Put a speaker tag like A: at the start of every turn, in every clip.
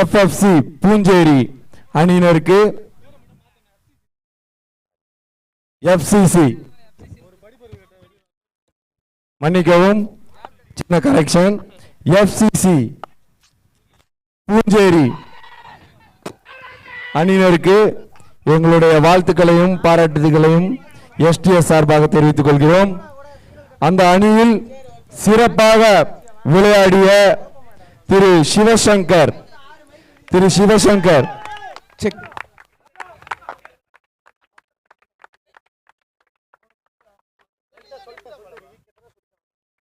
A: FFC Poonjeri அணியினருக்கு FCC மன்னிக்கவும் சின்ன கரெக்ஷன் எஃப்சிசி பூஞ்சேரி அணியினருக்கு எங்களுடைய வாழ்த்துக்களையும் பாராட்டுதல்களையும் எஸ்டிஎஸ் சார்பாக தெரிவித்துக் கொள்கிறோம். அந்த அணியில் சிறப்பாக விளையாடிய திரு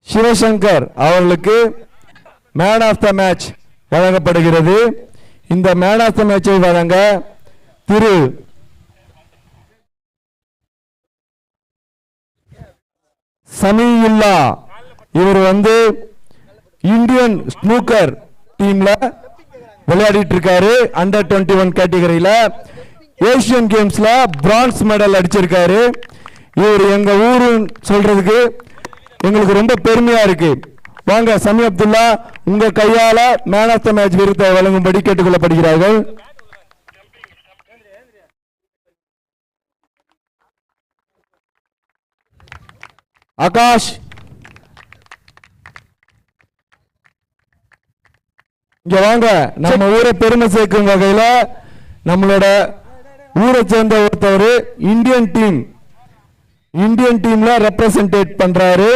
A: சிவசங்கர் அவர்களுக்கு மேன் ஆஃப் த மேட்ச் வழங்கப்படுகிறது. இந்த மேன் ஆஃப் த மேட்சை வழங்க திரு சமீயுல்லா, இவர் இந்தியன் ஸ்னூக்கர் டீம்ல விளையாடிட்டு இருக்காரு. அண்டர் 21 கேட்டகரியில ஏசியன் கேம்ஸ்ல பிரான்ஸ் மெடல் அடிச்சிருக்காரு. இவர் எங்க ஊரு சொல்றதுக்கு எங்களுக்கு ரொம்ப பெருமையா இருக்கு. வாங்க சமி அப்துல்லா, உங்க கையால மேன் ஆஃப் த மேட்ச் விருதை வழங்கும்படி கேட்டுக்கொள்ளப்படுகிறார்கள். ஆகாஷ் இங்க வாங்க. நம்ம ஊரை பெருமை சேர்க்கும் வகையில நம்மளோட ஊரை சேர்ந்த ஒருத்தவர் இந்தியன் டீம்ல ரெப்ரசன்டேட் பண்றாரு.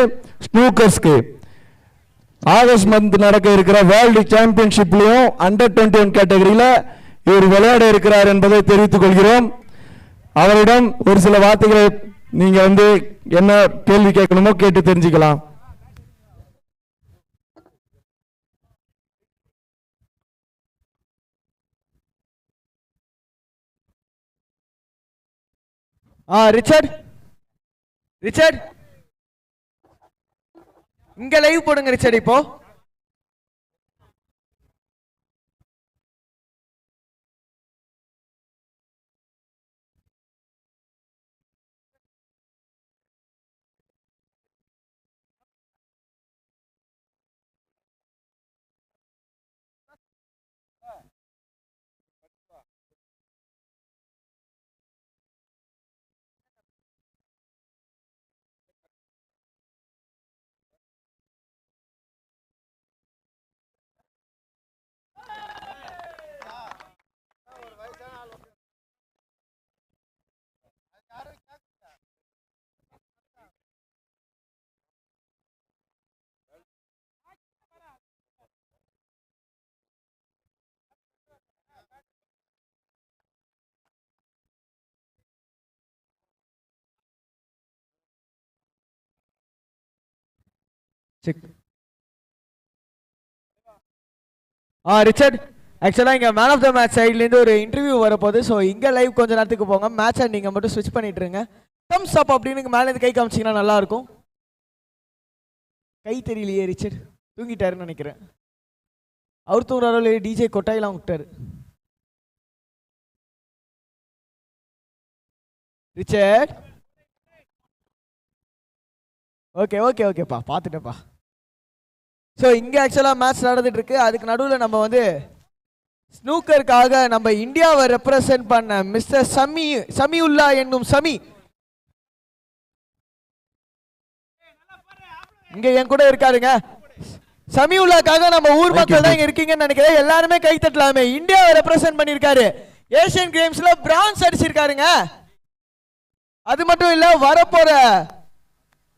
A: ஸ்னூக்கர்ஸ்க்கு ஆகஸ்ட் மந்த் நடக்க இருக்கிற வேர்ல்டு சாம்பியன்ஷிப்லயும் அண்டர் 21 கேட்டகரியில இவர் விளையாட இருக்கிறார் என்பதை தெரிவித்துக் கொள்கிறோம். அவரிடம் ஒரு சில வார்த்தைகளை நீங்க என்ன கேள்வி கேட்கணுமோ கேட்டு தெரிஞ்சுக்கலாம்.
B: ரிச்சர்ட் இங்க லைவ் போடுங்க ரிச்சர்ட். இப்போ ரிச்சர்ட் ஆக்சுவலா இங்க மேன் ஆஃப் த மேட்ச் சைட்ல இருந்து ஒரு இன்டர்வியூ வரப்போகுது. ஸோ இங்க லைவ் கொஞ்ச நேரத்துக்கு போங்க. மேட்சை நீங்க மட்டும் ஸ்விட்ச் பண்ணிட்டு இருங்க. தம்ஸ் அப் அப்படின்னு மேல இருந்து கை காமிச்சிங்கன்னா நல்லா இருக்கும். கை தெரியலையே ரிச்சர்ட், தூங்கிட்டாருன்னு நினைக்கிறேன். அவர் தூங்குறாரோ டிஜே கொட்டாயெல்லாம் விட்டாரு. ரிச்சர்ட் ஓகேப்பா பார்த்துட்டேப்பா. ஸோ இங்கே ஆக்சுவலாக மேட்ச் நடந்துட்டு இருக்கு. அதுக்கு நடுவில் நம்ம ஸ்னூக்கருக்காக நம்ம இந்தியாவை ரெப்ரசன்ட் பண்ண மிஸ்டர் சமியுல்லா என்னும் சமி இங்க என் கூட இருக்காருங்க. சமியுல்லாக்காக நம்ம ஊர் மக்கள் தான் இங்க இருக்கீங்கன்னு நினைக்கிறேன். எல்லாருமே கை தட்டலாமே. இந்தியாவை ரெப்ரசன்ட் பண்ணிருக்காரு. ஏசியன் கேம்ஸ்ல பிரான்ஸ் அடிச்சிருக்காருங்க. அது மட்டும் இல்ல, வரப்போற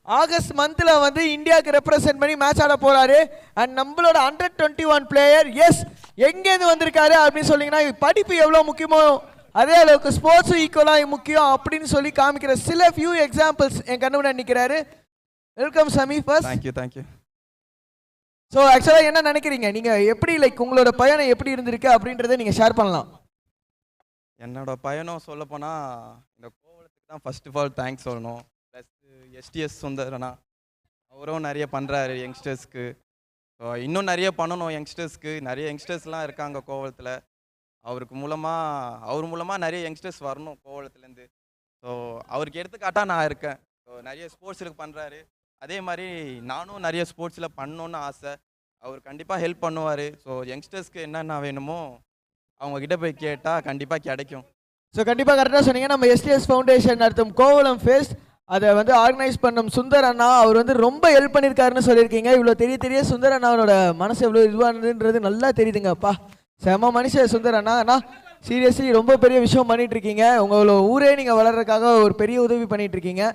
B: ஆகஸ்ட் மந்த்ல இந்தியாவுக்கு ரெப்ரசென்ட் பண்ணி மேட்ச் ஆட போறாரு. அண்ட் நம்மளோட அண்டர் 21 பிளேயர் எங்கேருந்து வந்திருக்காரு அப்படின்னு சொன்னீங்கன்னா, படிப்பு எவ்வளவு முக்கியமோ அதே அளவுக்கு ஸ்போர்ட்ஸும் ஈக்குவலா முக்கியம் அப்படின்னு சொல்லி காமிக்கிற சில ஃபியூ எக்ஸாம்பிள்ஸ் என் கண்ணுடன் நிற்கிறாரு. Welcome Sami. First
C: thank you.
B: So ஆக்சுவலாக என்ன நினைக்கிறீங்க, நீங்க எப்படி உங்களோட பயணம் எப்படி இருந்திருக்கு அப்படின்றத நீங்க ஷேர் பண்ணலாம்.
C: என்னோட பயணம் சொல்ல போனா இந்த கோவலத்துக்கு தான் ஃபர்ஸ்ட் ஆஃப் ஆல் தேங்க்ஸ் சொல்லணும். ப்ளஸ் எஸ்டிஎஸ் சுந்தரனா அவரும் நிறைய பண்ணுறாரு யங்ஸ்டர்ஸ்க்கு. ஸோ இன்னும் நிறைய பண்ணணும் யங்ஸ்டர்ஸ்க்கு. நிறைய யங்ஸ்டர்ஸ்லாம் இருக்காங்க கோவளத்தில். அவர் மூலமாக நிறைய யங்ஸ்டர்ஸ் வரணும் கோவளத்துலேருந்து. ஸோ அவருக்கு எடுத்துக்காட்டாக நான் இருக்கேன். ஸோ நிறைய ஸ்போர்ட்ஸுக்கு பண்ணுறாரு. அதே மாதிரி நானும் நிறைய ஸ்போர்ட்ஸில் பண்ணணுன்னு ஆசை. அவர் கண்டிப்பாக ஹெல்ப் பண்ணுவார். ஸோ யங்ஸ்டர்ஸ்க்கு என்னென்ன வேணுமோ அவங்க கிட்ட போய் கேட்டால் கண்டிப்பாக கிடைக்கும்.
B: ஸோ கண்டிப்பாக கரெக்டாக சொன்னீங்க. நம்ம எஸ்டிஎஸ் ஃபவுண்டேஷன் நடத்தும் கோவலம் ஃபெஸ்ட் அதை வந்து ஆர்கனைஸ் பண்ணும் சுந்தர் அண்ணா அவர் வந்து ரொம்ப ஹெல்ப் பண்ணியிருக்காருன்னு சொல்லியிருக்கீங்க. இவ்வளோ தெரிய சுந்தர் அண்ணாவோட மனசு எவ்வளோ இதுவானதுன்றது நல்லா தெரியுதுங்கப்பா. செம மனுஷன் சுந்தர் அண்ணா. அண்ணா சீரியஸ்லி ரொம்ப பெரிய விஷயம் பண்ணிட்டு இருக்கீங்க. உங்களோட ஊரே நீங்கள் வளர்றதுக்காக ஒரு பெரிய உதவி பண்ணிட்டு இருக்கீங்க.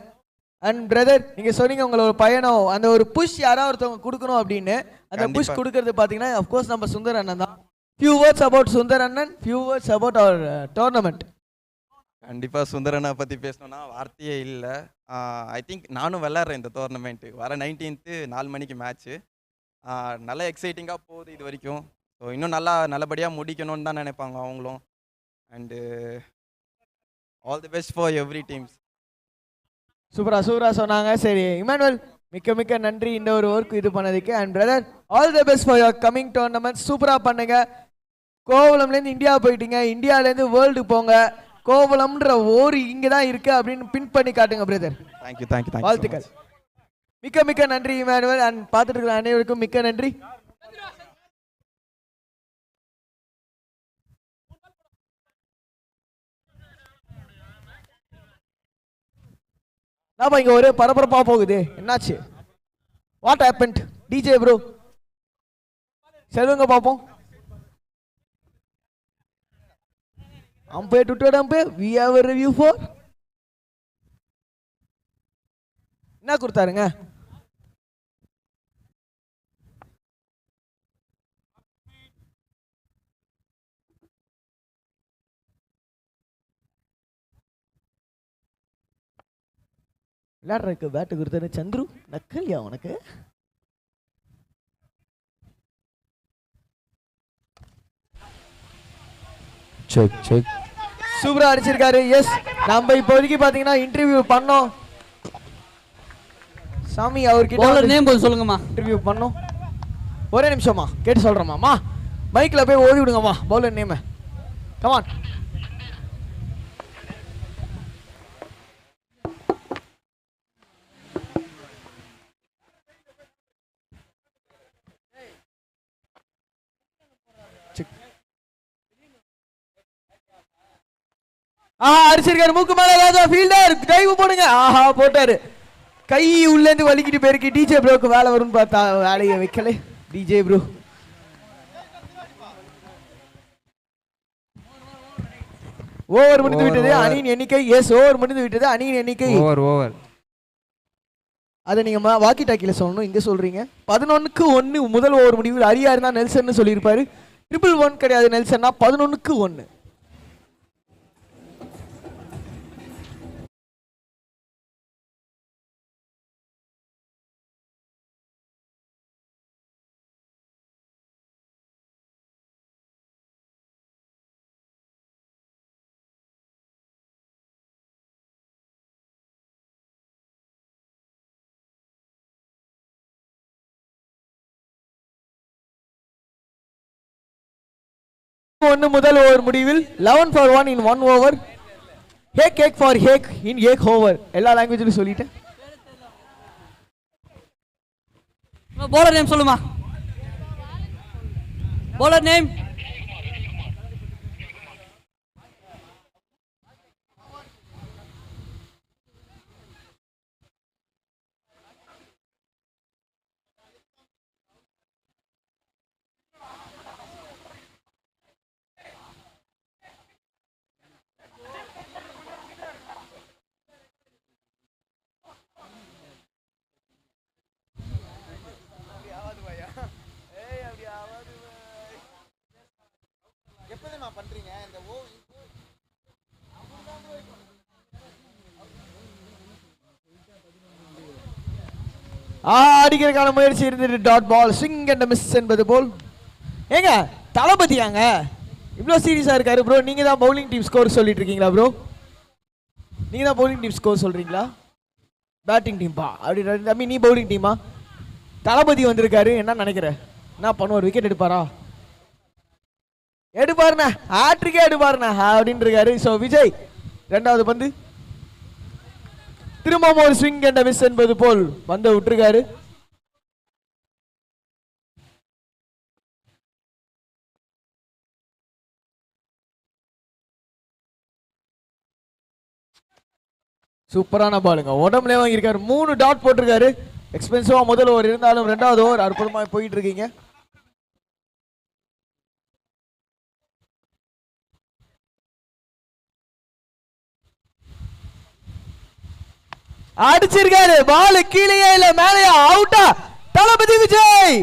B: அண்ட் பிரதர் நீங்கள் சொன்னீங்க உங்களோட பயணம் அந்த ஒரு புஷ் யாராவது ஒருத்தவங்க கொடுக்கணும் அப்படின்னு. அந்த புஷ் கொடுக்கறது பார்த்தீங்கன்னா அஃப்கோர்ஸ் நம்ம சுந்தர் அண்ணன் தான். ஃபியூ வேர்ட்ஸ் அபவுட் சுந்தர் அண்ணன், few words about our tournament.
C: கண்டிப்பாக சுந்தரனை பற்றி பேசணுன்னா வார்த்தையே இல்லை. ஐ திங்க் நானும் விளாட்றேன் இந்த டோர்னமெண்ட்டு. வர 19th 4 மணிக்கு மேட்ச்சு. நல்லா எக்ஸைட்டிங்காக போகுது இது வரைக்கும். ஸோ இன்னும் நல்லபடியாக முடிக்கணும்னு தான் நினைப்பாங்க அவங்களும். And all the best for every teams.
B: சூப்பரா சொன்னாங்க. சரி இமானுவல் மிக்க நன்றி இந்த ஒரு ஒர்க் இது பண்ணதுக்கு. And brother all the best for your coming tournament. சூப்பராக பண்ணுங்க. கோவலம்லேருந்து இந்தியா போயிட்டீங்க, இந்தியாவிலேருந்து வேர்ல்டு போங்க. கோவலம்ன்ற ஊர் இங்கே தான் இருக்கு அப்படின்னு பின் பண்ணி காட்டுங்க பிரதர்.
C: தேங்க்யூ
B: வாழ்த்துக்கள். மிக்க நன்றி இமானுவல். அண்ட் பார்த்துட்டு இருக்கிற அனைவருக்கும் மிக்க நன்றி. நாம இங்க ஒரே பரபரப்பா போகுது, என்னாச்சு? What happened? டிஜே ப்ரோ சொல்லுங்க பாப்போம். அம்பையர் டுட்டோட umpire we have a review for என்ன கொடுத்தாருங்க? விளையாடுறதுக்கு பேட்டு கொடுத்தாரு சந்துரு. நக்கல்யா உனக்கு?
A: செக்
B: சூப்பரா அடிச்சிருக்காரு. எஸ் நம்ம இப்போதைக்கு பாத்தீங்கன்னா இன்டர்வியூ பண்ணோம். சாமி அவர்கிட்ட
D: நேம் போய் சொல்லுங்கம்மா.
B: இன்டர்வியூ பண்ணோம். ஒரே நிமிஷமா கேட்டு சொல்றேம்மா. மைக்ல போய் ஓதி விடுங்கம்மா பவுலர் நேம். கமான். அடிச்சிருக்காரு மூக்கு மேல ராஜா ஃபீல்டர் டைவ் போடுங்க. ஆஹா போட்டாரு. கை உள்ள இருந்து வலிக்கிட்டு போயிருக்கு. டிஜே ப்ரோக்கு வேலை வரும்னு பார்த்தா வேலையை வைக்கல டிஜே ப்ரோ. ஓவர் முடிந்து விட்டது அணியின் எண்ணிக்கை. எஸ் ஓவர் முடிந்து விட்டது அணியின் எண்ணிக்கை.
A: ஓவர்
B: அதை நீங்க வாக்கி டாக்கில சொல்லணும். இங்க சொல்றீங்க 11-1 முதல் ஓவர் முடிவில். அரியார் தான் நெல்சன் சொல்லியிருப்பாரு. 1-1 கிடையாது நெல்சன்னா 11-1. ஒன்னு முதல் ஓவர் முடிவில் 11 for 1 in 1 over. Hack hack for hack in hack over. எல்லா லாங்குவேஜ்லயும் சொல்லிட்டேன்.
D: பவுலர் நேம் சொல்லுமா. பவுலர் நேம்
B: அடிக்கிறதுக்கான முயற்சி இருந்தது. Dot ball swing and miss என்பது போல். ஏங்க தளபதியாங்க இவ்வளோ சீரியஸாக இருக்காரு ப்ரோ. நீங்கள் தான் பவுலிங் டீம் ஸ்கோர் சொல்லிட்டு இருக்கீங்களா ப்ரோ? நீங்கள் தான் பவுலிங் டீம் ஸ்கோர் சொல்கிறீங்களா? பேட்டிங் டீம்பா அப்படி தம்பி நீ பவுலிங் டீமா? தளபதி வந்திருக்காரு என்ன நினைக்கிற? என்ன பண்ணுவார்? விக்கெட் எடுப்பாரா? எடுப்பாருண்ணா ஹேட்ரிக்கே எடுப்பாருண்ணா அப்படின்னு இருக்காரு. ஸோ விஜய் ரெண்டாவது பந்து திரும்பவும் ஒரு ஸ்விங் அண்ட் மிஸ் என்பது போல் பந்து விட்டுருக்காரு. சூப்பரான பாலுங்க, உடம்புல வாங்கியிருக்காரு, 3 டாட் போட்டிருக்காரு. எக்ஸ்பென்சிவா முதல் ஓவர் இருந்தாலும் ரெண்டாவது ஓவர் அற்புதமா போயிட்டு இருக்கீங்க. அடிச்சிருக்காரு, பால் கீழே இல்ல மேலேயா, அவுட்டா. தளபதி விஜய்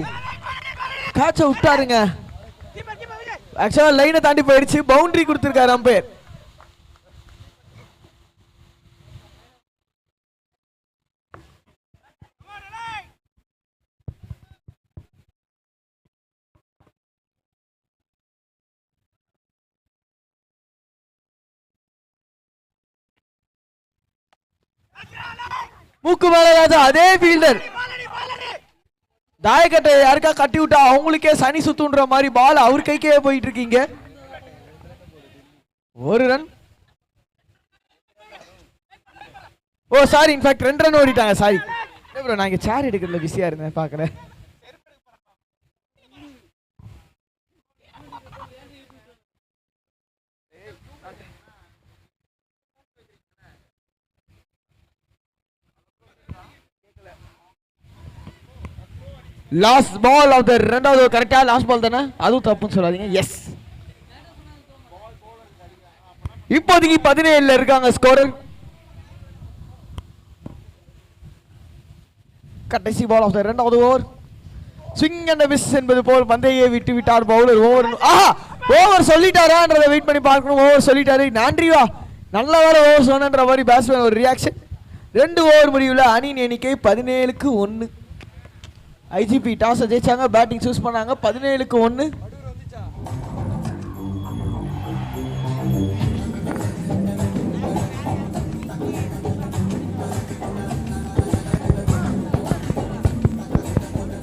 B: கேட்ச விட்டாருங்க. ஆக்சுவலா லைனை தாண்டி போயிடுச்சு, பவுண்டரி கொடுத்திருக்காரு அம்பையர். மூக்கு மேலராஜா அதே ஃபீல்டர், தாயக்கட்டை யாருக்கா கட்டி விட்டா அவங்களுக்கே சனி சுத்துன்ற மாதிரி பால் அவர் கைக்கே போயிட்டு இருக்கீங்க. ஒரு ரன், ஓ சாரி, இன்ஃபேக்ட் 2 ரன் ஓடிட்டாங்க. சாரி ப்ரோ, நான் இங்க சேர் எடுக்கிறதுல பிஸியா இருந்தேன், பாக்குறேன். லாஸ்ட் பால் ஆஃப் த ரெண்டாவது கரெக்டா லாஸ்ட் பால் தானே, அதுவும் தப்புன்னு சொல்லாதீங்க. எஸ், இப்போதைக்கு 17 இருக்காங்க ஸ்கோரர். கடைசி பால் ஆஃப் த ரெண்டாவது ஓவர். ஸ்விங் அண்ட் மிஸ் என்பது போல் பந்தையை விட்டு விட்டார் பவுலர். ஓவர், ஆஹா, ஓவர் சொல்லிட்டாரான்றதை வெயிட் பண்ணி பார்க்கணும். ஓவர் சொல்லிட்டாரு, நன்றிவா, நல்ல வேற ஓவர் சொன்னன்ற மாதிரி பேட்ஸ்மேன் ஒரு ரியாக்ஷன். 2 ஓவர் முடிவில் அணியின் எண்ணிக்கை 17க்கு 1. ஐஜிபி டாஸ் ஜெயிச்சாங்க, பேட்டிங் சூஸ் பண்ணாங்க. 17க்கு 1.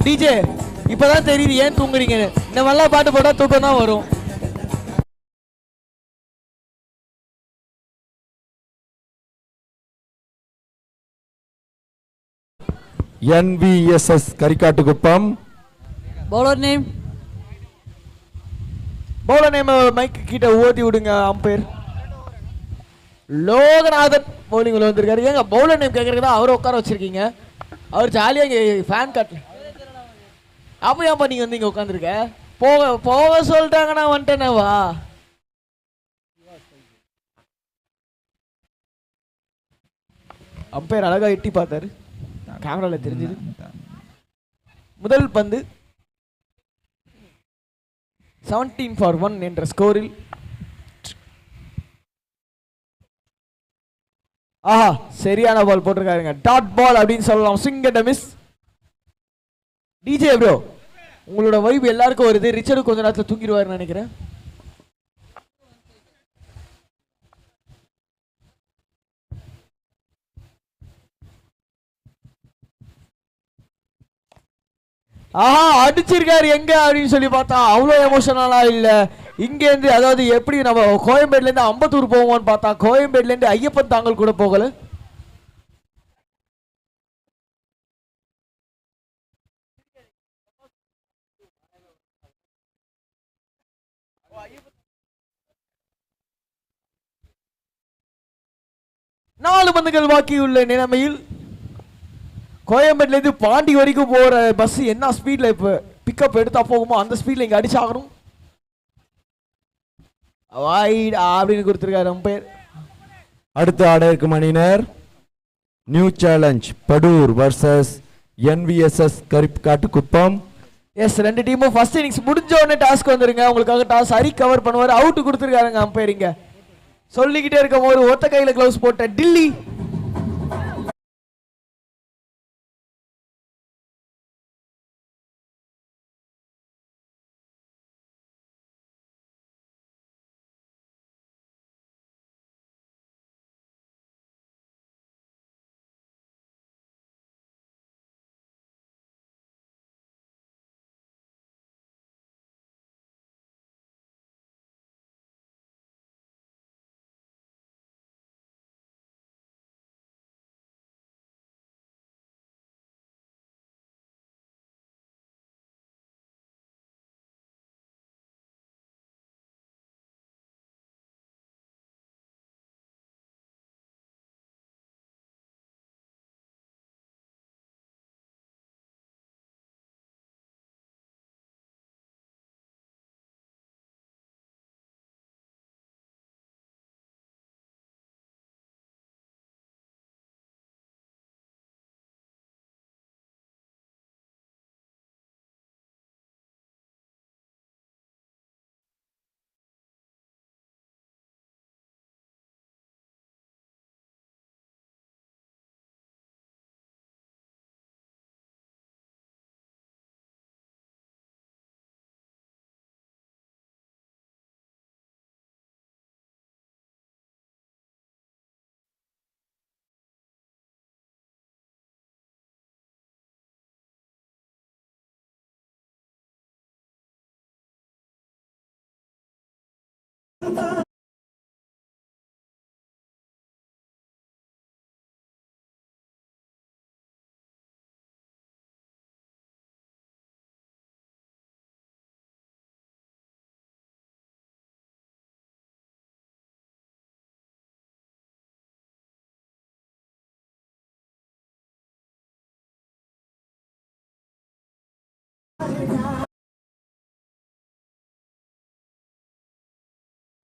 B: டிஜே இப்பதான் தெரியுது ஏன் தூங்குறீங்க. இந்த மாதிரிலாம் பாட்டு போட்டா தூக்கம் தான் வரும்.
A: NVSS Karikattukuppam.
D: Bowler name.
B: Bowler name mic கிட்ட ஓதி விடுங்க அம்பையர். லோகநாதன் பவுலிங்ல வந்திருக்காரு. ஏங்க பவுலர் நேம் கேட்கறதுக்கு தான் அவரை உட்கார வச்சிருக்கீங்க. அவர் ஜாலியா இங்க ஃபேன் கட். அப்ப ஏன்பா நீங்க வந்து இங்க உட்காந்துருக்க? போக போக சொல்லிட்டாங்க, நான் வந்துட்டேனேவா. அம்பையர் அழகா எட்டி பார்த்தாரு, கேமரால தெரிஞ்சது. முதல் பந்து 17 for 1 என்ற ஸ்கோரில். ஆஹா, சரியான பால் போட்டிருக்காருங்க, டாட் பால் அப்படின்னு சொல்லலாம். Swing and miss. DJ bro, உங்களோட வைப் எல்லாருக்கும் வருது. ரிச்சர்டு கொஞ்ச நேரத்தில் தூங்கிடுவாருன்னு நினைக்கிறேன். ஆஹா, அடிச்சிருக்காரு எங்க அப்படின்னு சொல்லி பார்த்தா அவ்வளோ எமோஷனலா இல்ல. இங்க இருந்து, அதாவது எப்படி நம்ம கோயம்பேடுல இருந்து அம்பத்தூர் போவோம்னு பார்த்தா கோயம்பேடுல இருந்து ஐயப்பன் தாங்கல் கூட போகல. நாலு பந்துகள் பாக்கியுள்ள நிலைமையில் கோயம்பேடுல இருந்து பாண்டி வரைக்கும் போற பஸ் என்ன ஸ்பீட்ல இப்ப பிக்கப் எடுத்தா போகுமோ அந்த ஸ்பீட்ல இங்க அடிச்சாகணும். அப்படின்னு கொடுத்திருக்காரு அம்பையர்.
A: அடுத்து ஆட இருக்கும் அணியினர் new challenge Padur versus NVSS Karikattukuppam.
B: Yes, ரெண்டு டீமும் ஃபர்ஸ்ட் இன்னிங்ஸ் முடிஞ்ச உடனே டாஸ்க் வந்துருங்க. உங்களுக்காக டாஸ் ஹரி கவர் பண்ணுவார். அவுட் கொடுத்துருக்காருங்க அம்பையர். இங்க சொல்லிக்கிட்டே இருக்கும் போது ஒத்த கையில கிளவுஸ் போட்ட Dilli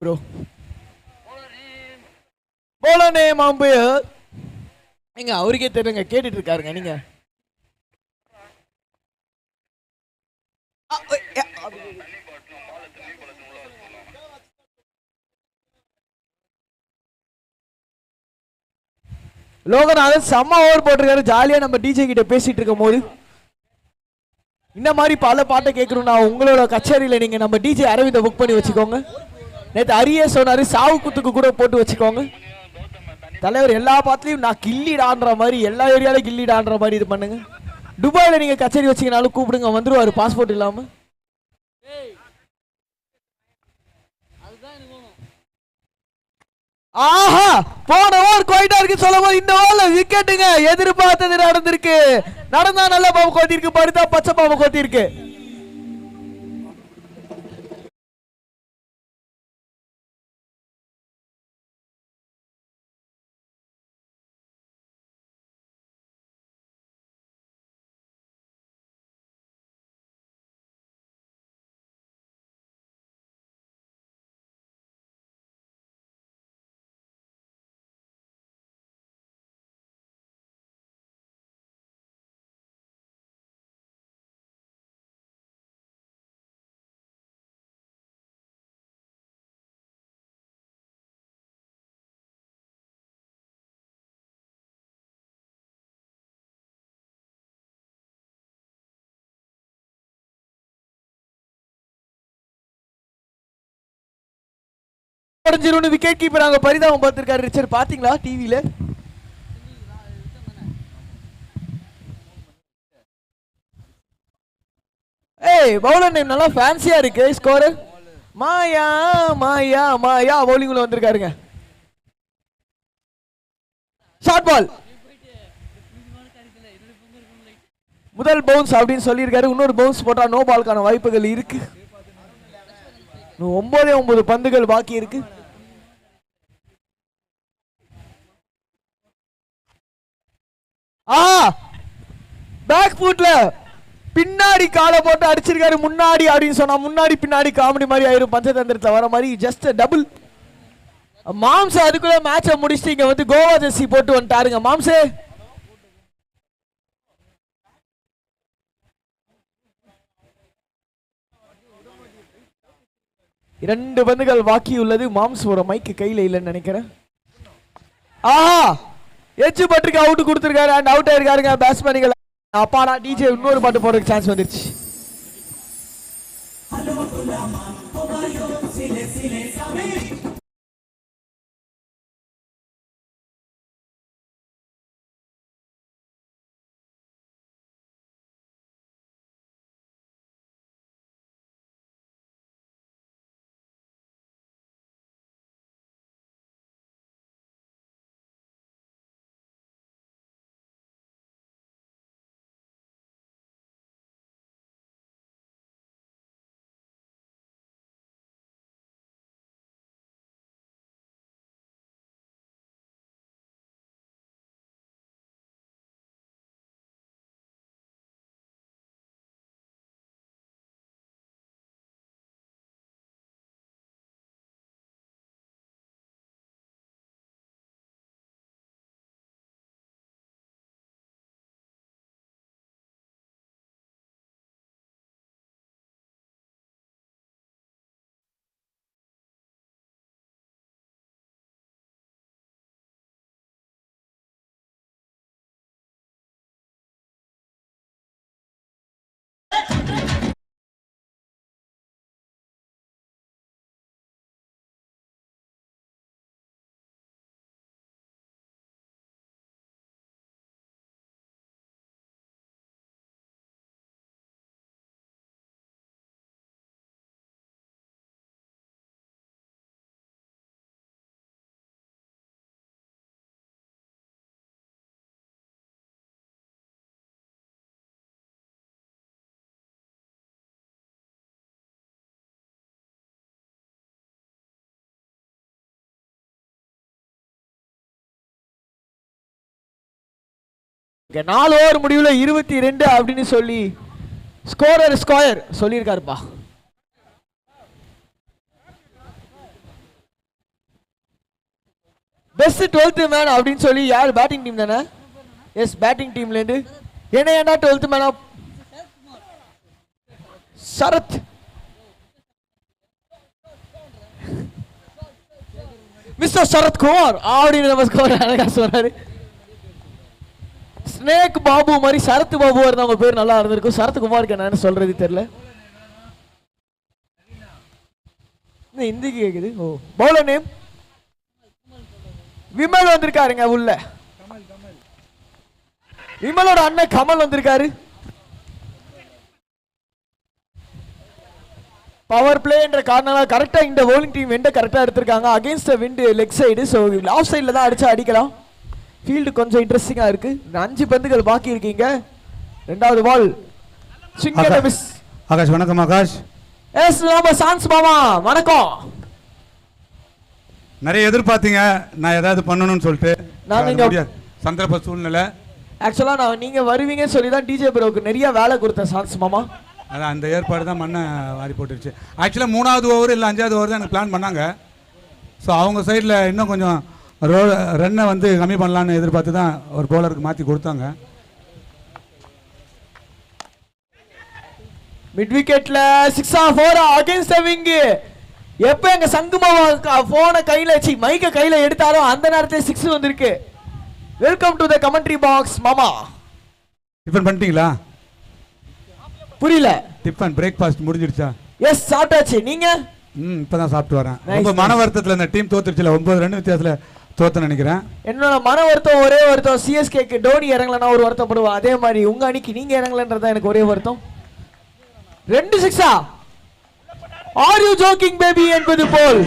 B: bro bowler name umpire நீங்க அவருக்கே தெரியுங்க கேட்டுட்டு இருக்காருங்க நீங்க லோகநாதன் செம்ம ஓவர் போட்டிருக்காரு ஜாலியா நம்ம டிஜே கிட்ட பேசிட்டு இருக்கும் போது இந்த மாதிரி பல பாட்டை கேட்கணும்னா உங்களோட கச்சேரியில நீங்க நம்ம டிஜே அரவிந்த புக் பண்ணி வச்சுக்கோங்க நேற்று அரிய சொன்னாரு சாவு குத்துக்கு கூட போட்டு வச்சுக்கோங்க தலைவர் எல்லா பாத்துலயும் நான் கில்லிடான்ற மாதிரி எல்லா ஏரியாலும் கில்லிடான்ற மாதிரி இது பண்ணுங்க துபாயில நீங்க கச்சேரி வச்சீங்கனாலும் கூப்பிடுங்க வந்துருவாரு பாஸ்போர்ட் இல்லாம ஆஹா போன ஓவர் கோயிட்டா இருக்கு சொல்லும்போது இந்த ஓவர்ல விக்கெட்டுங்க எதிர்பார்த்தது நடந்திருக்கு நடந்தா நல்ல பாம்பு கோத்திருக்கு படுத்தா பச்சை பாம்பு கோத்திருக்கு விக்கெட் கீப்பர் அங்க பரிதாபம் பார்த்திருக்காரு ரிச்சர்ட் பாத்தீங்களா டிவில ஏய் பவுலர் நேம் நல்லா ஃபேன்சியா இருக்கு ஸ்கோர் மாயா மாயா மாயா பவுலிங்ல வந்திருக்காருங்க ஷார்ட் பால் முதல் பவுன்ஸ் அப்படின்னு சொல்லியிருக்காரு இன்னொரு பவுன்ஸ் போட்டா நோ பால்கான வாய்ப்புகள் இருக்கு 9 பந்துகள் பாக்கி இருக்கு பேக் ஃபுட்ல பின்னாடி காலை போட்டு அடிச்சிருக்காரு முன்னாடி அப்படின்னு சொன்னா முன்னாடி பின்னாடி காமெடி மாதிரி ஆயிரும் பஞ்சதந்திரத்துல வர மாதிரி ஜஸ்ட் டபுள் மாம்ச அதுக்குள்ள மேட்சை முடிச்சுட்டு இங்க வந்து கோவா ஜெர்சி போட்டு வந்துட்டாருங்க மாம்சே இரண்டு பந்துகள் பாக்கி உள்ளது மாம்ஸ் ஒரு மைக்கு கையில இல்லைன்னு நினைக்கிறேன் எச்சு பட்டுக்கு அவுட் கொடுத்திருக்காரு அண்ட் அவுட் ஆயிருக்காருங்க பேட்ஸ்மேன்கள் அப்பாடா டிஜே இன்னொரு பாட்டு போறதுக்கு சான்ஸ் வந்துருச்சு 4 ஓவர் முடிவுல 22 அப்படின்னு சொல்லி ஸ்கொயர் சொல்லியிருக்காருப்பா. பெஸ்ட் 12th மேன் அப்படின்னு சொல்லி யார் பேட்டிங் டீம் தானே? எஸ், பேட்டிங் டீம்ல இருந்து என்ன 12th மேனா சரத். மிஸ்டர் சரத் குமார் அப்படின்னு நம்ம ஸ்கோர் அழகா சொன்னாரு. ஸ்னேக் பாபு மாதிரி சரத் பாபு இருந்தா அவங்க பேர் நல்லா இருந்திருக்கும். சரத் குமாருக்கு என்னன்னு சொல்றது தெரியல. இந்திக்கு கேக்குது. ஓ, பவுலர் நேம் விமல் வந்திருக்காருங்க உள்ள. விமலோட அண்ணன் கமல் வந்திருக்காரு. பவர் பிளே என்ற காரணம் கரெக்டா இந்த bowling டீம் வெண்ட கரெக்டா எடுத்திருக்காங்க. Against wind leg side. So off சைடில் தான் அடிச்சா அடிக்கலாம். ஃபீல்டு கொஞ்சம் இன்ட்ரெஸ்டிங்கா இருக்கு. 5 பந்துகள் பாக்கி இருக்கீங்க. 2வது பால் சிங்கர் மிஸ்.
E: ஆகாஷ் வணக்கம். ஆகாஷ்
B: எஸ், நம்ம சான்ஸ் மாமா வணக்கம்.
E: நிறைய எதிர்பார்த்தீங்க நான் ஏதாவது பண்ணணும்னு சொல்லிட்டு.
B: நான் நீங்க
E: சந்தர்ப்ப சூழ்நிலை.
B: ஆக்சுவலா நான் நீங்க வருவீங்கன்னு சொல்லி தான் டிஜே ப்ரோக்கு நிறைய வேலை கொடுத்தேன் சான்ஸ் மாமா.
E: அதான் அந்த ஏற்பாடு தான் மண்ணை வாரி போட்டுருச்சு. ஆக்சுவலாக 3வது ஓவர் இல்லை 5வது ஓவர் தான் எனக்கு பிளான் பண்ணாங்க. ஸோ அவங்க சைடில் இன்னும் கொஞ்சம் ரன்னை வந்து கம்மி பண்ணலான்னு எதிர்பார்த்து தான் ஒரு பவுலருக்கு மாற்றி கொடுத்தாங்க.
B: மிட் விக்கெட்ல 6-4 அகைன்ஸ்ட் தி விங். எப்ப எங்க சங்குமாவா போனை கையில வச்சு மைக்க கையில எடுத்தாரோ அந்த நேரத்துல 6 வந்திருக்கு. Welcome to the commentary box மாமா.
E: டிஃபன் பண்ணிட்டீங்களா?
B: புரியல.
E: Tiffin breakfast முடிஞ்சிடுச்சா?
B: எஸ், சாப்பிட்டாச்சு. நீங்க?
E: இப்பதான் சாப்பிட்டு வரேன். ரொம்ப மன வருத்தத்தில் இந்த டீம் தோத்துருச்சுல. 9 ரன் வித்தியாசத்தில் தோத்துன்னு நினைக்கிறேன்.
B: என்னோட மன வருத்தம் ஒரே வருத்தம், சிஎஸ்கேக்கு டோனி இறங்கலன்னா ஒரு வருத்தப்படுவோம். அதே மாதிரி உங்க அணிக்கு நீங்க இறங்கலன்றதா எனக்கு ஒரே வருத்தம். 2 6. ஆர் யூ ஜோக்கிங் பேபி என்பது போல்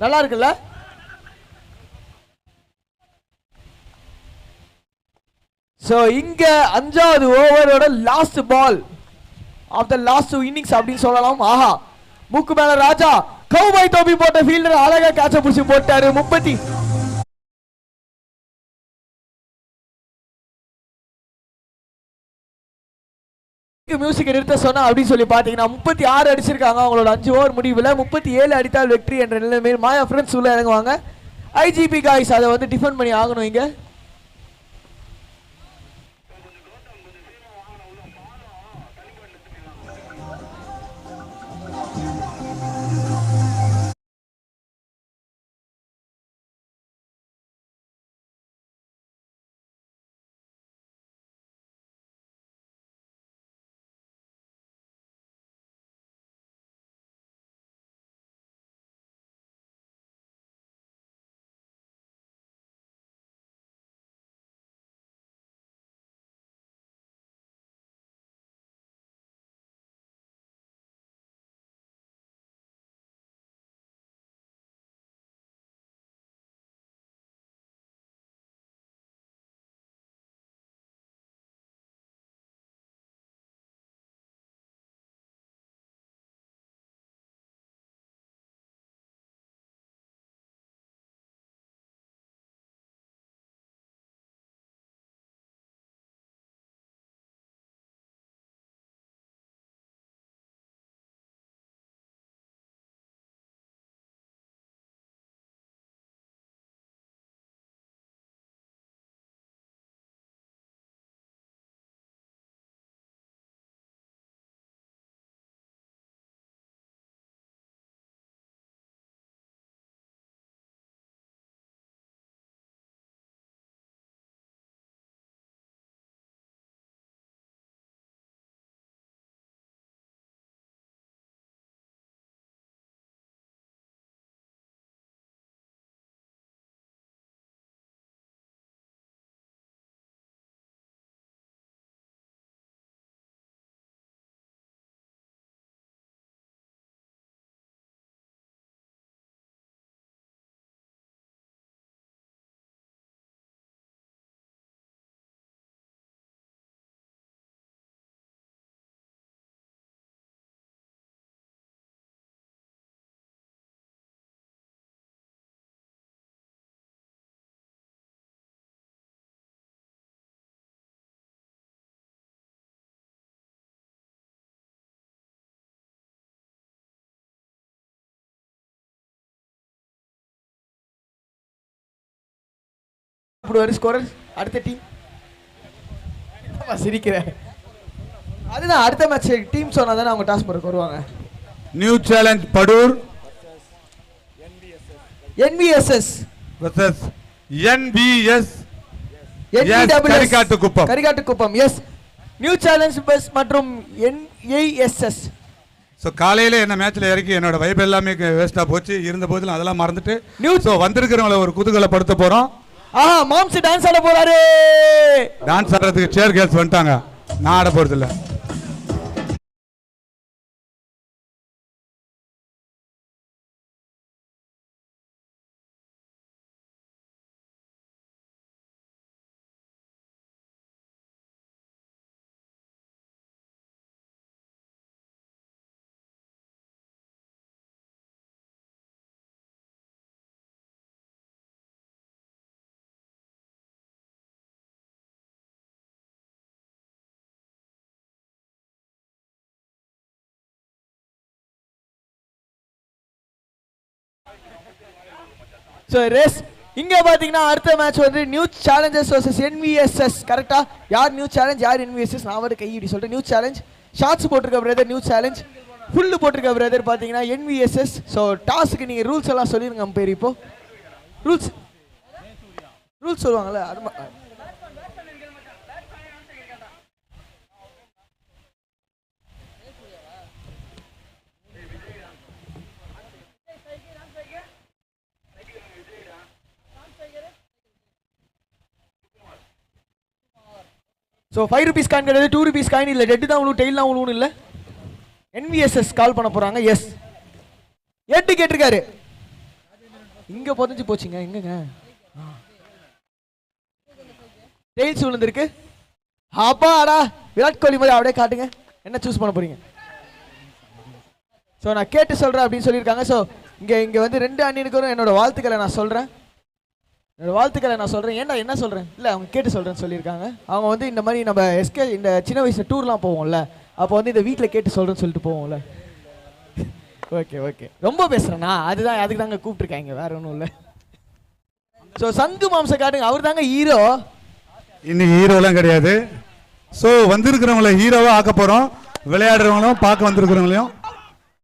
B: நல்லா இருக்குல்ல? சோ இங்க 5வது ஓவரோட last ball of the last innings அப்படின்னு சொல்லலாம். ஆஹா, மூக்கு மேல ராஜா கவுபாய் டோபி போட்ட ஃபீல்டர் அழகா கேட்ச புடிச்சு போட்டாரு. 30 மியூசிக் நிறுத்த சொன்னா அப்படின்னு சொல்லி பாத்தீங்கன்னா 36 அடிச்சிருக்காங்க. அவங்களோட 5 ஓவர் முடிவுல 37 அடித்தால் வெற்றி என்ற நிலைமையில் மாயா ஃப்ரெண்ட்ஸ் உள்ள இறங்குவாங்க. ஐஜிபி காய்ஸ் அதை வந்து டிஃபன் பண்ணி ஆகணும் இங்க. கூப்பிடுவாரு ஸ்கோரர் அடுத்த டீம். சிரிக்கிறேன். அதுதான் அடுத்த மேட்ச் டீம் சொன்னா தானே அவங்க டாஸ் போறதுக்கு வருவாங்க.
E: New challenge Padur
B: NVSS
E: vs NBS
B: Karikattukuppam. Karikattukuppam yes. New challenge bus மற்றும் NASS.
E: ஸோ காலையில் என்ன மேட்ச்சில் இறக்கி என்னோட வைப் எல்லாமே வேஸ்ட்டாக போச்சு. இருந்த போதிலும் அதெல்லாம் மறந்துட்டு ஸோ வந்திருக்கிறவங்கள ஒரு குதூகலப்படுத்த போகிறோம்.
B: மாம்ஸ் டான்ஸ் ஆட போறாரு.
E: டான்ஸ் ஆடுறதுக்கு சேர் கேர்ள்ஸ் வந்துட்டாங்க. நான் ஆட போகிறது இல்லை.
B: ஸோ ரேஸ் இங்க பாத்தீங்கன்னா அடுத்த மேட்ச் வந்து நியூ சேலஞ்சர்ஸ் vs NVSS. கரெக்டா? யார் நியூ சேலஞ்ச் யார் NVSS? நான் வந்து கை இப்படி சொல்றேன். நியூ சேலஞ்ச் ஷார்ட்ஸ் போட்டிருக்க பிரதர் நியூ சேலஞ்ச், ஃபுல்லு போட்டிருக்க பிரதர் பாத்தீங்கன்னா NVSS. ஸோ டாஸ்க்கு நீங்க ரூல்ஸ் எல்லாம் சொல்லிருங்க பேர். இப்போ ரூல்ஸ் சொல்லுவாங்கல்ல அது ஸோ 5 rupees காயின் கிடையாது, 2 rupees காயின் இல்லை, டெட்டு தான் உங்களுக்கு டெயில் தான் உங்களுக்கு இல்லை. NVSS கால் பண்ண போறாங்க. எஸ் எட்டு கேட்டிருக்காரு. இங்க புதஞ்சு போச்சுங்க. எங்கங்க டெயில்ஸ் விழுந்திருக்கு. அப்பாடா விராட் கோலி மாதிரி அப்படியே காட்டுங்க. என்ன சூஸ் பண்ண போறீங்க? ஸோ நான் கேட்டு சொல்றேன் அப்படின்னு சொல்லியிருக்காங்க. ஸோ இங்க வந்து 2 அணியினருக்கும் என்னோட வாழ்த்துக்களை நான் சொல்றேன். ஏன்டா என்ன சொல்றேன் இல்லை அவங்க கேட்டு சொல்றேன்னு சொல்லியிருக்காங்க. அவங்க வந்து இந்த மாதிரி நம்ம இந்த சின்ன வயசுல டூர்லாம் போவோம்ல, அப்போ வந்து இந்த வீட்டில் கேட்டு சொல்றேன்னு சொல்லிட்டு போவோம்ல. ஓகே ரொம்ப பேசுறேன்னா அதுதான் அதுக்கு தாங்க கூப்பிட்டுருக்காங்க, வேற ஒன்றும் இல்லை. ஸோ சங்கு மாம்ச காட்டுங்க. அவர் தாங்க ஹீரோ.
E: இன்னைக்கு ஹீரோலாம் கிடையாது. ஸோ வந்திருக்கிறவங்கள ஹீரோவா ஆக்க போறோம். விளையாடுறவங்களும் பார்க்க வந்திருக்கிறவங்களையும்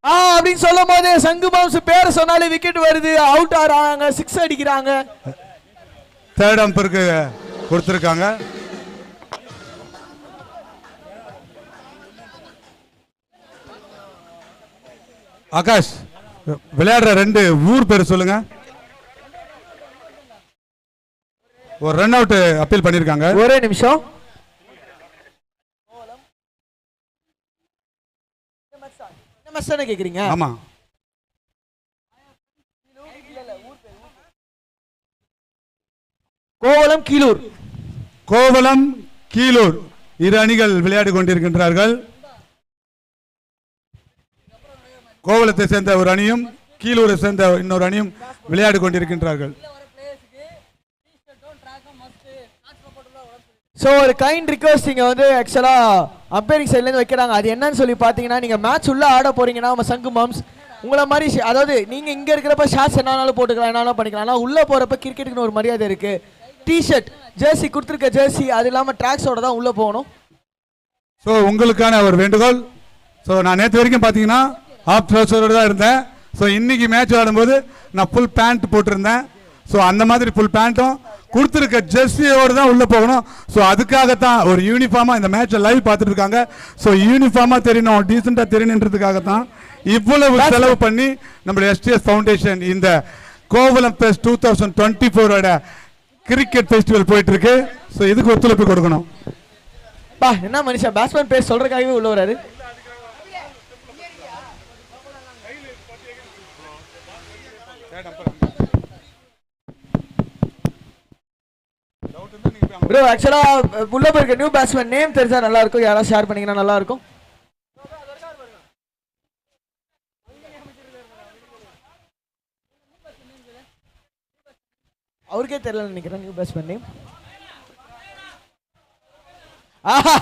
B: அப்படின்னு சொல்லும் போது சங்கு மாம்ச பேரை சொன்னாலே விக்கெட் வருது, அவுட் ஆறாங்க, 6 அடிக்கிறாங்க.
E: தேர்ட் அம்பருக்கு கொடுத்துருக்காங்க. ஆகாஷ் விளையாடுற 2 ஊர் பேர் சொல்லுங்க. ஒரு ரன் அவுட் அப்பீல் பண்ணிருக்காங்க.
B: ஒரே நிமிஷம். கேக்குறீங்க?
E: ஆமா. கோவலம் கீழூர் 2 அணிகள் விளையாடி கொண்டிருக்கின்றார்கள். கோவலத்தை சேர்ந்த ஒரு அணியும் கீழூரை சேர்ந்த இன்னொரு அணியும் விளையாடி கொண்டிருக்கின்றார்கள்.
B: ஸோ ஒரு கைண்ட் ரிக்வெஸ்ட் இங்கே வந்து ஆக்சுவலாக அம்பையரிங் சைட்லேருந்து வைக்கிறாங்க. அது என்னன்னு சொல்லி பார்த்தீங்கன்னா, நீங்கள் மேட்ச் உள்ளே ஆட போறீங்கன்னா நம்ம சங்கு மாம்ஸ் உங்களை மாதிரி அதாவது நீங்கள் இங்கே இருக்கிறப்ப ஷார்ட்ஸ் என்னன்னாலும் போட்டுக்கலாம், என்னன்னாலும் பண்ணிக்கலாம். ஆனால் உள்ளே போகிறப்ப கிரிக்கெட்டுக்குன்னு ஒரு மரியாதை இருக்குது. டிஷர்ட் ஜெர்சி கொடுத்துருக்க ஜெர்சி அது இல்லாமல் ட்ராக்ஸோட தான் உள்ளே போகணும்.
E: ஸோ உங்களுக்கான ஒரு வேண்டுகோள். ஸோ நான் நேற்று வரைக்கும் பார்த்தீங்கன்னா ஹாஃப் ட்ரௌசரோடு தான் இருந்தேன். ஸோ இன்னைக்கு மேட்ச் ஆடும்போது நான் ஃபுல் பேண்ட் போட்டிருந்தேன். ஸோ அந்த மாதிரி ஃபுல் பேண்ட்டும் கொடுத்துருக்க ஜெர்சியோடு தான் உள்ளே போகணும். ஸோ அதுக்காகத்தான் ஒரு யூனிஃபார்மாக இந்த மேட்சை லைவ் பார்த்துட்டு இருக்காங்க. ஸோ யூனிஃபார்மாக தெரியணும், டீசெண்டாக தெரியணுன்றதுக்காகத்தான் இவ்வளவு செலவு பண்ணி நம்மளுடைய STS ஃபவுண்டேஷன் இந்த கோவலம் ஃபெஸ்ட் 2024 கிரிக்கெட் ஃபெஸ்டிவல் போயிட்டு இருக்கு. ஸோ இதுக்கு ஒத்துழைப்பு கொடுக்கணும்.
B: என்ன மனுஷன் பேட்ஸ்மேன் பேர் சொல்றதுக்காகவே உள்ள வராரு. ப்ரோ ஆக்சுவலா உள்ள போயிருக்க நியூ பேட்ஸ்மேன் நேம் தெரிஞ்சா நல்லா இருக்கும். யாராவது ஷேர் பண்ணீங்கன்னா நல்லா இருக்கும். அவருக்கே தெரியல நினைக்கிறேன் நியூ பேட்ஸ்மேன் நேம். ஆஹா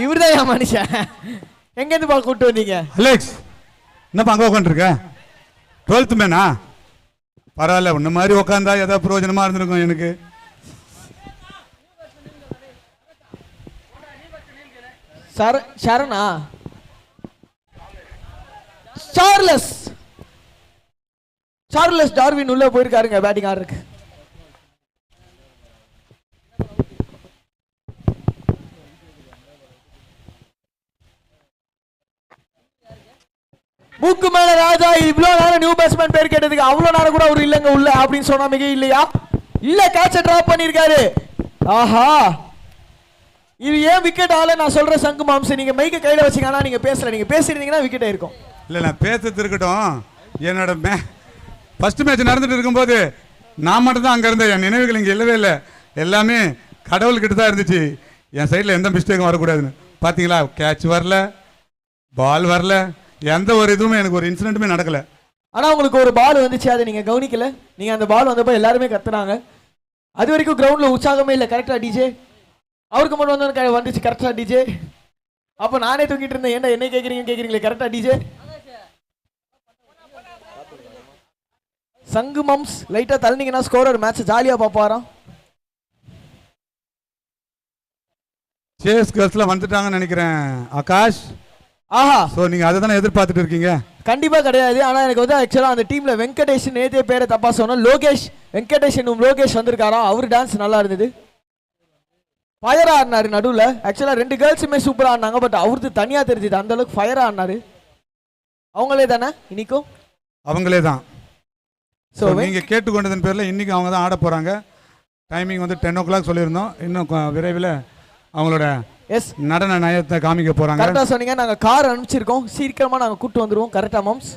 B: இவர்தான் என் மனுஷன். எங்க இருந்து பால் கூட்டு வந்தீங்க?
E: அலெக்ஸ் என்னப்பா அங்கே உட்காந்துருக்க? 12th மேனா? பரவாயில்ல, உன்ன மாதிரி உட்காந்தா ஏதாவது பிரயோஜனமா இருந்திருக்கும் எனக்கு.
B: சரணா சார்லஸ் டார்வின் உள்ள போயிருக்காருங்க பேட்டிங் ஆடுறதுக்கு. மூக்கு மேல ராஜா இவ்வளவு நேரம் நியூ பேட்ஸ்மேன் பேர் கேட்டதுக்கு அவ்வளவு நேரம் கூட அவர் இல்லங்க உள்ள அப்படின்னு சொன்னா மிக இல்லையா? இல்ல கேட்ச டிராப் பண்ணிருக்காரு. ஆஹா இது ஏன் விக்கெட் ஆல நான் சொல்ற சங்கு மாம்சம் நீங்க மைக்க கையில வச்சீங்கன்னா நீங்க பேசல, நீங்க பேசிருந்தீங்கன்னா விக்கெட் இருக்கும்.
E: இல்லை நான் பேசுறது இருக்கட்டும். என்னோட ஃபர்ஸ்ட் மேட்ச் நடந்துட்டு இருக்கும்போது நான் மட்டும் தான் அங்கே இருந்தேன். என் நினைவுகள் இங்கே இல்லவே இல்லை. எல்லாமே கடவுள்கிட்ட தான் இருந்துச்சு. என் சைடில் எந்த மிஸ்டேக்கும் வரக்கூடாதுன்னு. பார்த்தீங்களா, கேட்ச் வரல, பால் வரல, எந்த ஒரு இதுவுமே எனக்கு ஒரு இன்சிடென்ட்டுமே நடக்கலை.
B: ஆனா உங்களுக்கு ஒரு பால் வந்துச்சு, அதை நீங்க கவனிக்கல. நீங்க அந்த பால் வந்தப்போ எல்லாருமே கத்துனாங்க. அது வரைக்கும் கிரவுண்ட்ல உற்சாகமே இல்லை. கரெக்டா டிஜே? அவருக்கு மட்டும் வந்து வந்துச்சு. கரெக்டா டிஜே? அப்போ நானே தூக்கிட்டு இருந்தேன். ஏன்டா என்ன கேட்குறீங்களே? கரெக்டா டிஜே? சங்கு மம்ஸ் லைட்டா தள்ளினீங்கன்னா ஸ்கோரர் மேட்ச் ஜாலியா பாப்பாராம்.
E: சேஸ் கேர்ள்ஸ்ல வந்துட்டாங்கன்னு நினைக்கிறேன் ஆகாஷ்.
B: ஆஹா,
E: சோ நீங்க அதை தானே எதிர்பார்த்துட்டு இருக்கீங்க?
B: கண்டிப்பா கிடையாது. ஆனா எனக்கு வந்து ஆக்சுவலா அந்த டீம்ல வெங்கடேஷ் நேத்தே பேரை தப்பா சொன்னோம். லோகேஷ் வெங்கடேஷ் லோகேஷ் வந்திருக்காராம். அவர் டான்ஸ் நல்லா இருந்தது. ஃபயரா ஆடினாரு நடுவில். ஆக்சுவலா 2 கேர்ள்ஸுமே சூப்பரா ஆடினாங்க. பட் அவருக்கு தனியா தெரிஞ்சுது. அந்த அளவுக்கு ஃபயரா ஆடினாரு. அவங்களே தானே இன்னைக்கும்?
E: அவங்களே தான்.
B: ஸோ
E: நீங்க கேட்டுக்கொண்டதன் பேர்ல இன்னைக்கு அவங்க தான் ஆட போறாங்க. டைமிங் வந்து 10 o'clock சொல்லியிருந்தோம். இன்னும் விரைவில் அவங்களோட
B: எஸ்
E: நடன நயத்தை காமிக்க போறாங்க.
B: கரெக்டா சொன்னீங்க. நாங்க கார் அனுப்பிச்சிருக்கோம். சீக்கிரமா நாங்க கூட்டு வந்துருவோம். கரெக்டா மம்ஸ்?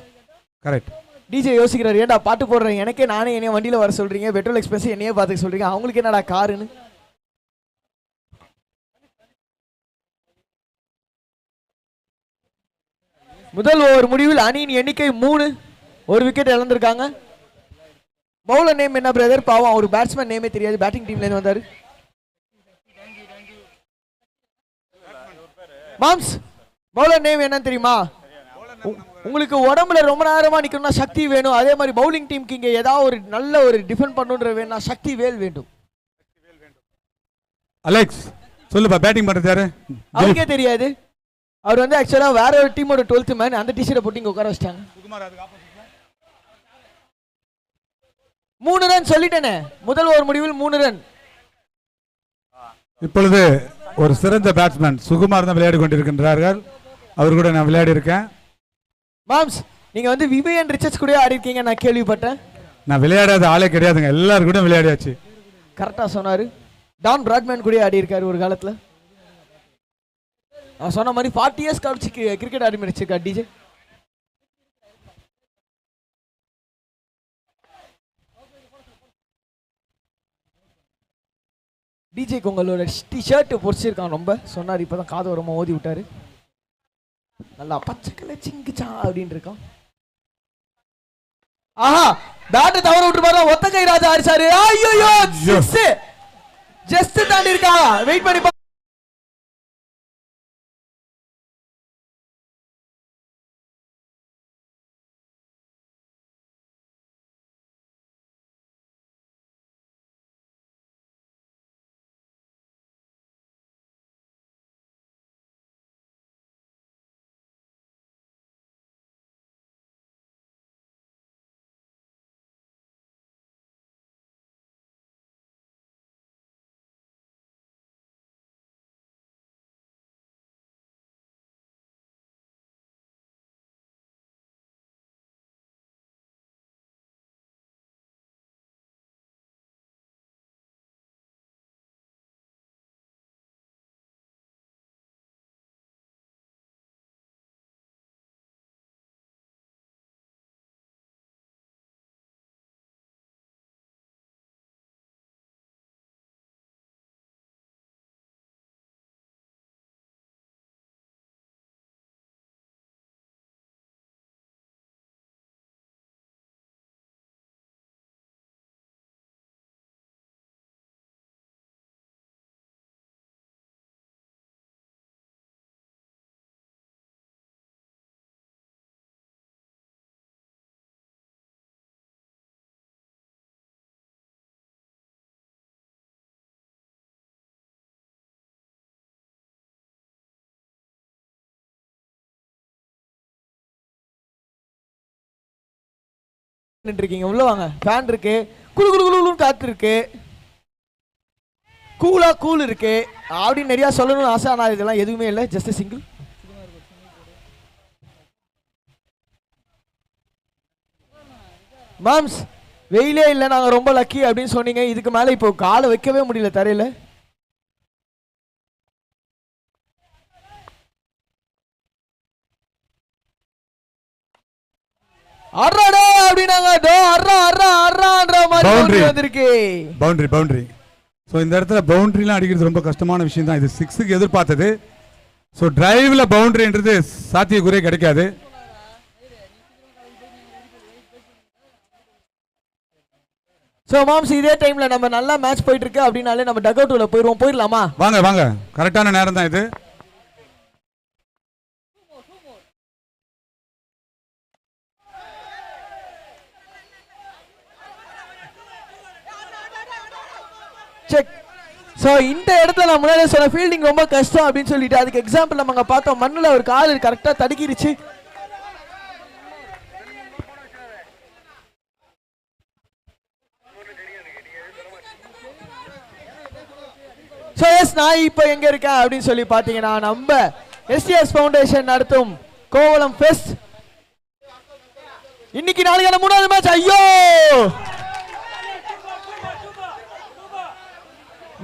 E: கரெக்ட்.
B: டிஜே யோசிக்கிறாரு, ஏன்டா பாட்டு போடுறேன், எனக்கே நானே என்னைய வண்டியில வர சொல்றீங்க, பெட்ரோல் எக்ஸ்பென்ஸ் என்னையே பார்த்துக்க சொல்றீங்க, அவங்களுக்கு என்னடா காருன்னு. முதல் ஓவர் முடிவில் அணியின் எண்ணிக்கை 3. ஒரு விக்கெட் இழந்திருக்காங்க. பவுலர் நேம் என்ன பிரதர்? பாவம், ஒரு பேட்ஸ்மேன் நேமே தெரியாது. பேட்டிங் டீம்ல இருந்து வந்தாரு. மாம்ஸ், பவுலர் நேம் என்னன்னு தெரியுமா? உங்களுக்கு உடம்புல ரொம்ப நேரமா நிக்கணும்னா சக்தி வேணும். அதே மாதிரி பவுலிங் டீமுக்கு இங்க ஏதாவது ஒரு நல்ல ஒரு டிஃபெண்ட் பண்ணுன்ற வேணும்னா சக்தி வேல் வேண்டும்.
E: அலெக்ஸ் சொல்லுப்பா, பேட்டிங் பண்றது யாரு?
B: அவருக்கே தெரியாது. அவர் வந்து ஆக்சுவலா வேற ஒரு டீமோட 12th மேன். அந்த டிஷர்ட்டை போட்டு இங்க உட்கார வச்சிட்டாங்க. 3 ரன் சொல்லிட்டேனே. முதல் ஓவர் முடிவில் 3 ரன்.
E: இப்பொழுது ஒரு சிறந்த பேட்ஸ்மேன் சுகுமார் தான் விளையாடி கொண்டிருக்கின்றார்கள். அவர் கூட நான் விளையாடி இருக்கேன்.
B: மாம்ஸ், நீங்க வந்து விவியன் ரிச்சர்ட்ஸ் கூட ஆடி இருக்கீங்க நான் கேள்விப்பட்டேன்.
E: நான் விளையாடாத ஆளே கிடையாதுங்க, எல்லாரும் கூட விளையாடியாச்சு.
B: கரெக்டா சொன்னாரு. டான் பிராட்மேன் கூட ஆடி இருக்காரு ஒரு காலத்துல. நான் சொன்ன மாதிரி 40 இயர்ஸ் கழிச்சு கிரிக்கெட் ஆடி முடிச்சிருக்கா டிஜே. டிஜேக்கு உங்களோட ஷர்ட் பொறிச்சிருக்கான் ரொம்ப சொன்னார். இப்பதான் காது வரமா ஓதி விட்டாரு. நல்லா பச்சை கலர் சிங்குச்சா அப்படின்னு இருக்கான். ஆஹா, பேட் தவற விட்டு பாரு. ஒத்த கை ராஜா அடிச்சாரு. ஐயோ, ஜஸ்ட் தாண்டி இருக்கா. வெயிட் பண்ணி இருக்கீங்க உள்ள வாங்க. ஃபேன் இருக்கு, குளு குளு குளுன்னு காத்து இருக்கு, கூலா கூல் இருக்கு அப்படின்னு நிறைய சொல்லணும்னு ஆசை. ஆனால் இதெல்லாம் எதுவுமே இல்லை, ஜஸ்ட் சிங்கிள். மாம்ஸ் வெயிலே இல்லை, நாங்கள் ரொம்ப லக்கி அப்படின்னு சொன்னீங்க. இதுக்கு மேலே இப்போ காலை வைக்கவே முடியல தரையில. அர்றாடே அப்படினாங்க. டோ அர்றா அர்றா அர்றான்ற மாதிரி பவுண்டரி வந்திருக்கு.
E: பவுண்டரி. ஸோ இந்த இடத்துல பவுண்டரிலாம் அடிக்கிறது ரொம்ப கஷ்டமான விஷயம் தான். இது 6க்கு எதிர்பார்த்தது. ஸோ டிரைவ்ல பவுண்டரின்றது சாத்தியக்குறையே கிடைக்காது.
B: ஸோ மாம்ஸ் இதே டைம்ல நம்ம நல்லா மேட்ச் போயிட்டு இருக்கு அப்படின்னாலே நம்ம டக் அவுட்ல போயிடலாமா?
E: வாங்க கரெக்டான நேரம் தான் இது.
B: செக். ஸோ இந்த இடத்துல நான் முன்னாடி சொன்ன ஃபீல்டிங் ரொம்ப கஷ்டம் அப்படின்னு சொல்லிட்டு அதுக்கு எக்ஸாம்பிள் நம்ம அங்கே பார்த்தோம். மண்ணில் ஒரு கால் கரெக்டாக தடுக்கிருச்சு. ஸோ எஸ், நான் இப்போ எங்கே இருக்கேன் அப்படின்னு சொல்லி பார்த்தீங்கன்னா நம்ம எஸ்டிஎஸ் ஃபவுண்டேஷன் நடத்தும் கோவளம் ஃபெஸ்ட். இன்னைக்கு நாளைக்கான 3வது மேட்ச். ஐயோ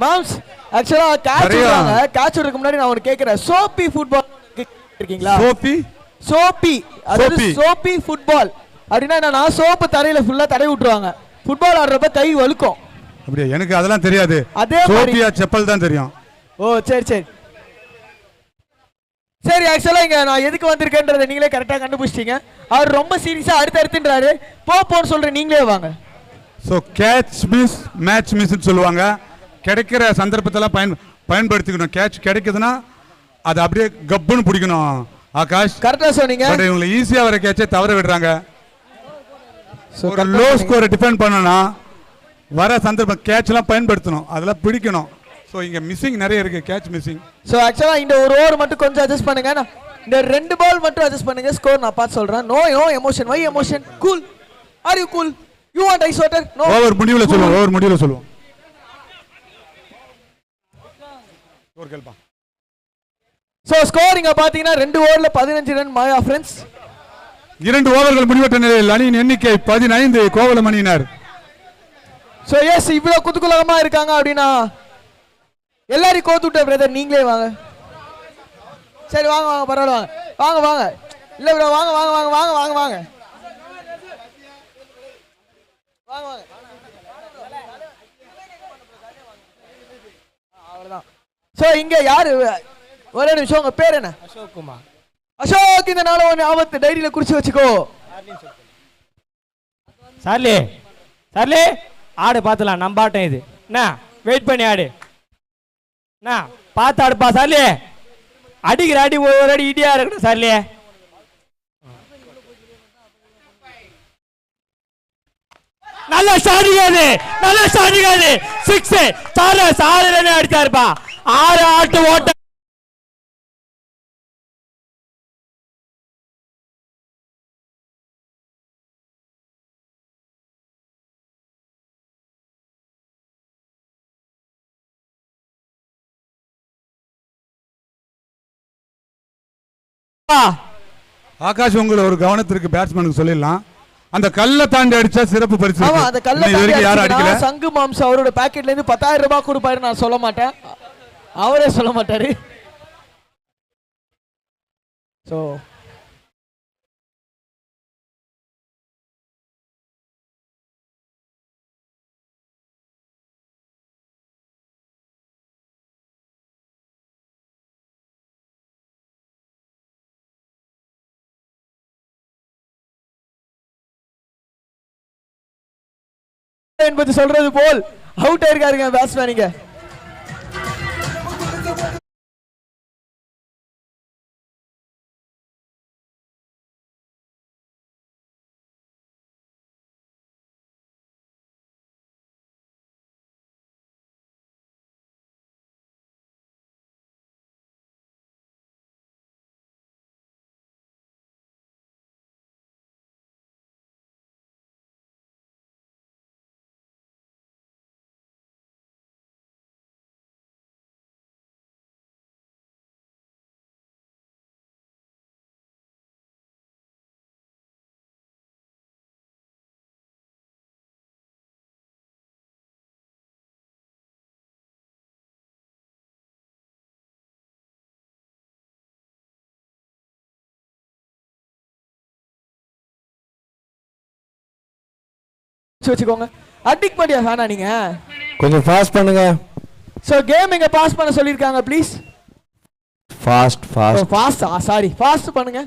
B: மாம்ஸ், ஆக்சுவலா கேட்ச் விடுறதுக்கு முன்னாடி நான் ஒன்னு கேக்குறேன். சோப்பி ஃபுட்பால் இருக்கீங்களா? சோப்பி அதாவது சோப்பி ஃபுட்பால் அப்படின்னா என்னன்னா சோப்பு தரையில ஃபுல்லா தடவி விட்டுருவாங்க. ஃபுட்பால் ஆடுறப்ப கை வழுக்கும்.
E: அப்படியே எனக்கு அதெல்லாம் தெரியாது.
B: அதே
E: சோப்பியா செப்பல் தான் தெரியும்.
B: ஓ சரி ஆக்சுவலா இங்க நான் எதுக்கு வந்திருக்கேன்றதை நீங்களே கரெக்டா கண்டுபிடிச்சிட்டீங்க. அவர் ரொம்ப சீரியஸா அடுத்தடுத்துன்றாரு. போன்னு சொல்றேன், நீங்களே வாங்க.
E: ஸோ கேட்ச் மிஸ் மேட்ச் மிஸ்ன்னு சொல்லுவாங்க. கிடைக்கிற சந்தர்ப்பத்தெல்லாம் பயன்படுத்திக்கணும். கேட்ச் கிடைக்குதுன்னா அது அப்படியே கப்புன்னு பிடிக்கணும். ஆகாஷ்
B: கரெக்டா சொன்னீங்க.
E: இவங்களை ஈஸியா வர கேட்சை தவற விடுறாங்க. ஒரு லோ ஸ்கோரை டிஃபெண்ட் பண்ணனா வர சந்தர்ப்பம் கேட்ச்லாம் பயன்படுத்தணும், அதெல்லாம் பிடிக்கணும். ஸோ இங்க மிஸ்ஸிங் நிறைய இருக்கு, கேட்ச் மிஸ்ஸிங்.
B: ஸோ ஆக்சுவலா இந்த ஒரு ஓவர் மட்டும் கொஞ்சம் அட்ஜஸ்ட் பண்ணுங்க. இந்த 2 பால் மட்டும் அட்ஜஸ்ட் பண்ணுங்க. ஸ்கோர் நான் பார்த்து சொல்றேன். No emotion, why emotion, cool. Are you cool? You want ice water? No.
E: Over முடிவுல சொல்லுவோம்.
B: சோ ஸ்கோர் இங்க பாத்தீங்கன்னா 2 ஓவர்ல 15 ரன் மாயா ஃப்ரெண்ட்ஸ்.
E: 2 ஓவர்கள் முடிவற்ற நிலையில் அணியின் எண்ணிக்கை 15. கோவளம் அணியினர்.
B: சோ எஸ், இவ்வளவு குதுகுலமா இருக்காங்க அப்படின்னா எல்லாரையும் கோத்துட்ட பிரதர், நீங்களே வாங்க. சரி வாங்க பரவாயில்ல, வாங்க இல்ல ப்ரோ, வாங்க அவ்வளவுதான். சோ இங்க யாரு, ஒரே நிமிஷம், உங்க பேர் என்ன?
F: அசோக் குமார்.
B: அசோக், இந்த நாள ஒன்று ஆபத்து டைரியில குறிச்சு வச்சுக்கோ.
F: சார்லி ஆடு பார்த்துலாம், நம்ம ஆட்டம் இது. என்ன வெயிட் பண்ணி ஆடு, என்ன பார்த்து ஆடுப்பா சார்லி. அடிக்கிற அடி ஒவ்வொரு அடி இடியா இருக்கணும் சார்லி. நல்ல ஸ்டார்டிங், 6 6 ரன் அடிச்சாருப்பா. 6 ஆட்டு ஓட்ட.
E: ஆகாஷ், உங்களை ஒரு கவனத்திற்கு பேட்ஸ்மேனுக்கு சொல்லிடலாம். அந்த கல்ல தாண்டி அடிச்சா சிறப்பு பரிசு.
B: ஆமா, அந்த கல்ல தாண்டி யாரும் அடிக்கல. சங்கு மாம்ஸ் அவரோட பாக்கெட்ல இருந்து 10,000 ரூபாய் கொடுப்பாரு. நான் சொல்ல மாட்டேன், அவரே சொல்ல மாட்டாரு. சோ என்பது சொல்றது போல் அவுட் ஆயிருக்காருங்க பேட்ஸ்மேன். வச்சுக்கோங்க. அடிக் பண்ணியா ஃபேனா நீங்க?
A: கொஞ்சம் ஃபாஸ்ட் பண்ணுங்க.
B: சோ கேம் இங்க பாஸ் பண்ண சொல்லிருக்காங்க please.
A: Fast fast
B: fast sorry fast பண்ணுங்க.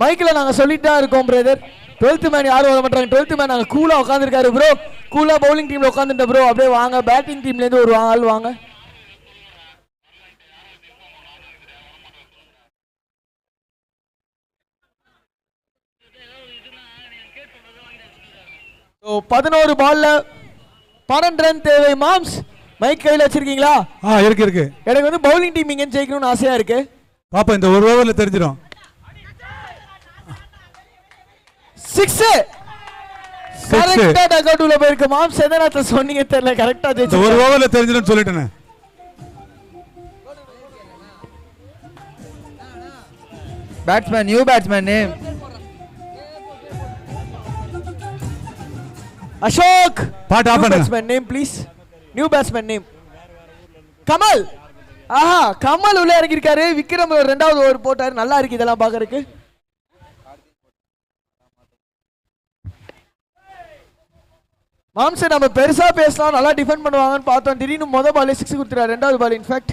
B: மைக்ல நாங்க சொல்லிட்டு தான் இருக்கோம் பிரதர். 12th மேன் யாரும் வர மாட்டாங்க. 12th மேன் நாங்க கூலா உட்கார்ந்திருக்காரு ப்ரோ. கூலா பவுலிங் டீம்ல உட்கார்ந்துட்ட ப்ரோ. அப்படியே வாங்க பேட்டிங் டீம்ல இருந்து ஒரு ஆள் வாங்க. ஸோ 11 பால்ல 12 ரன் தேவை. மாம்ஸ் மைக் கையில் வச்சிருக்கீங்களா?
E: இருக்கு இருக்கு.
B: எனக்கு வந்து பவுலிங் டீம் இங்க ஜெயிக்கணும்னு ஆசையா இருக்கு.
E: பாப்பா இந்த ஒரு ஓவர்ல தெரிஞ்சிடும்.
B: 6 கரெக்ட்டா டகவுட்ல போயிருக்கு. மாம்ஸ் எதனால சொன்னீங்க தெரியல. கரெக்ட்டா ஜெயிச்சு
E: ஒரு ஓவர்ல தெரிஞ்சிடும் சொல்லிட்டேன்.
G: Batsman new batsman name
B: Ashok.
E: Pad off பண்ணுங்க.
B: Batsman name please. New batsman name Kamal. ஆஹா கமல் உள்ள இறங்கி இருக்காரு. விக்ரம் ரெண்டாவது ஓவர் போட்டாரு. நல்லா இருக்கு இதெல்லாம் பாக்குறதுக்கு. மாம்சே நம்ம பெருசா பேசலாம் நல்லா டிஃபெண்ட் பண்ணுவாங்கன்னு பார்த்தோம். திடீர்னு முதல் பாலே 6 கொடுத்துறாரு. ரெண்டாவது பால் இன்ஃபேக்ட்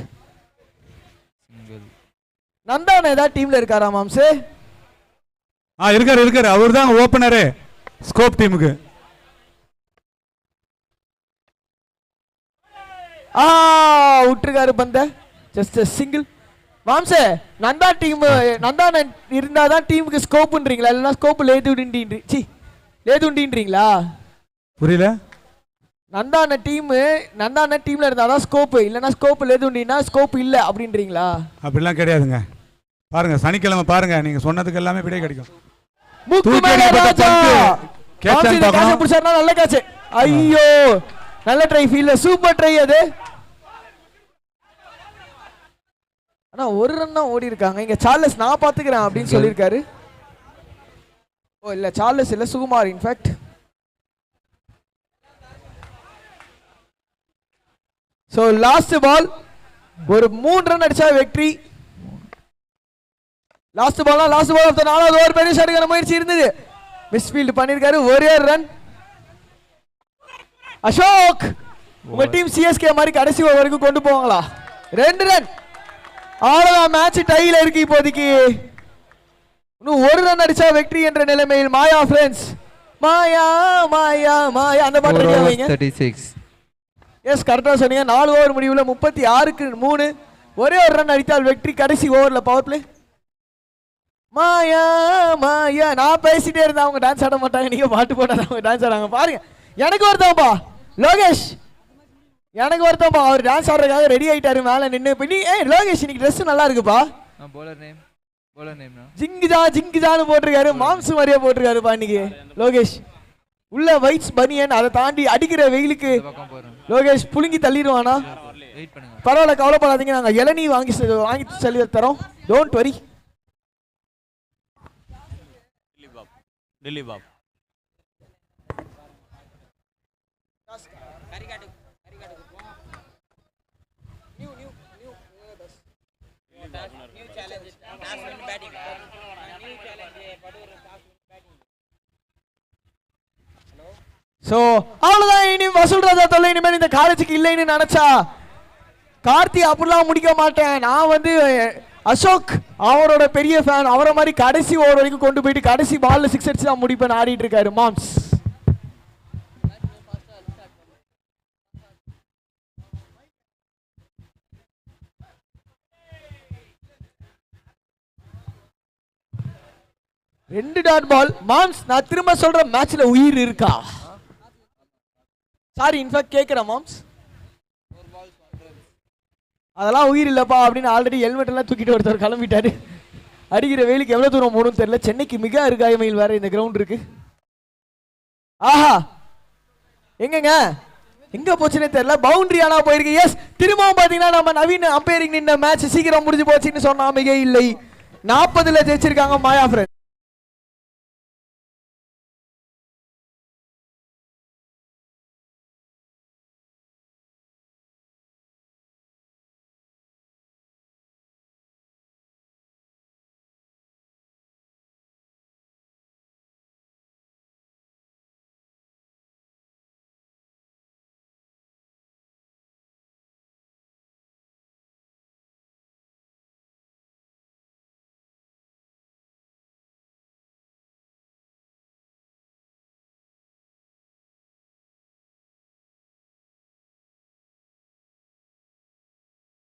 B: நந்தான ஏதாவது டீம்ல இருக்காரா மாம்சே?
E: இருக்காரு இருக்காரு. அவர் தான் ஓபனரே ஸ்கோப் டீமுக்கு.
B: விட்டுருக்காரு பந்த. Just single. மாம்சே நந்தா டீம் நந்தான இருந்தாதான் டீமுக்கு ஸ்கோப்ன்றீங்களா இல்லைன்னா ஸ்கோப் லேதுண்டின்றீங்களா?
E: புரியல.
B: நந்தான டீம்ல இருந்தாதான் ஸ்கோப் இல்லைன்னா ஸ்கோப் லேதுண்டினா ஸ்கோப் இல்ல அப்படின்றீங்களா?
E: அப்படிலாம் கிடையாதுங்க. பாருங்க சனிக்கிழமை பாருங்க நீங்க சொன்னதுக்கு எல்லாமே விடை கிடைக்கும்.
B: நல்ல கேட்ச். ஐயோ நல்ல ட்ரை ஃபீல்ல சூப்பர் ட்ரை அது. ஆனா ஒரு ரன் தான் ஓடி இருக்காங்க. இங்க சார்லஸ் நான் பாத்துக்கிறேன் அப்படின்னு சொல்லியிருக்காரு. ஓ இல்ல சார்லஸ் இல்ல Sukumar in fact. So last ball ஒரு 3 ரன் அடிச்சா வெற்றி. லாஸ்ட் பால் ஆஃப் தி 4வது ஓவர் பெரிய ஷாட்டுக்கான முயற்சி இருந்தது. மிஸ்ஃபீல்ட் பண்ணிருக்காரு. ஒரே ரன். அசோக் உங்க டீம் சிஎஸ்கே மாதிரி கடைசி ஓவர் வரைக்கும் கொண்டு போவாங்களா? 2 ரன். அவ்வளவுதான் மேட்ச் டைல இருக்கு இப்போதைக்கு. இன்னும் 1 ரன் அடிச்சா வெற்றி என்ற நிலைமையில் மாயா ஃப்ரெண்ட்ஸ். மாயா மாயா மாயா அந்த பாட்டு ரெடியா வைங்க.
G: 36
B: எஸ் கரெக்டா சொன்னீங்க. 4 ஓவர் முடிவுல 36க்கு 3. ஒரே ஒரு ரன் அடித்தால் வெற்றி. கடைசி ஓவர்ல பவர் பிளே. மாயா மாயா நான் பேசிட்டே இருந்தா அவங்க டான்ஸ் ஆட மாட்டாங்க. நீங்க பாட்டு போட்டா அவங்க டான்ஸ் ஆடுறாங்க பாருங்க. எனக்கு ஒருத்தப்பா லோகேஷ் எனக்கு ஒருத்தப்பா அவர் டான்ஸ் ஆடுறதுக்காக ரெடி ஆயிட்டாரு மேல நின்று. பண்ணி லோகேஷ் இன்னைக்கு ட்ரெஸ் நல்லா இருக்குப்பா.
G: bowler name
B: ஜிங்கிஜான்னு போட்டிருக்காரு. மாம்சு மாதிரியா போட்டிருக்காருப்பா இன்னைக்கு லோகேஷ். உள்ள வைட்ஸ் பனியன் அதை தாண்டி அடிக்கிற வெயிலுக்கு லோகேஷ் புழுங்கி தள்ளிடுவானா? பரவாயில்ல கவலைப்படாதீங்க. நாங்க இளநீ வாங்கி சொல்லி தரோம். Don't worry.
H: Delhi pop
B: so அவ்வளவுதான். இனி வசூல் ராஜா தொல்லை இனிமேல் இந்த காலேஜுக்கு இல்லைன்னு நினைச்சா கார்த்தி அப்படிலாம் முடிக்க மாட்டேன். நான் வந்து அசோக் அவரோட பெரிய ஃபேன். அவரை மாதிரி கடைசி ஓவர் வரைக்கும் கொண்டு போயிட்டு கடைசி பால்ல 6 அடிச்சு தான் முடிப்பேன் ஆடிட்டு இருக்காரு மாம்ஸ். ரெண்டு டாட் பால். மாம்ஸ் நான் திரும்ப சொல்ற மேட்ச்ல உயிர் இருக்கா? சாரி இன்ஃபேக்ட் கேட்கிறேன் மாம்ஸ். அதெல்லாம் உயிர் இல்லப்பா அப்படின்னு ஆல்ரெடி ஹெல்மெட் எல்லாம் தூக்கிட்டு ஒருத்தர் கிளம்பிட்டாரு. அடிக்கிற வெயிலுக்கு எவ்வளவு தூரம் போகணும்னு தெரியல. சென்னைக்கு மிக அருகாமையில் வேற இந்த கிரவுண்ட் இருக்கு. ஆஹா எங்கங்க எங்க போச்சுன்னே தெரியல. பவுண்டரி ஆனா போயிருக்கு. எஸ் திரும்பவும் பாத்தீங்கன்னா நம்ம நவீன அம்பையரிங் நின்ன மேட்ச் சீக்கிரம் முடிஞ்சு போச்சுன்னு சொன்னா மிக இல்லை. 40ல ஜெயிச்சிருக்காங்க மாயா ஃப்ரெண்ட்.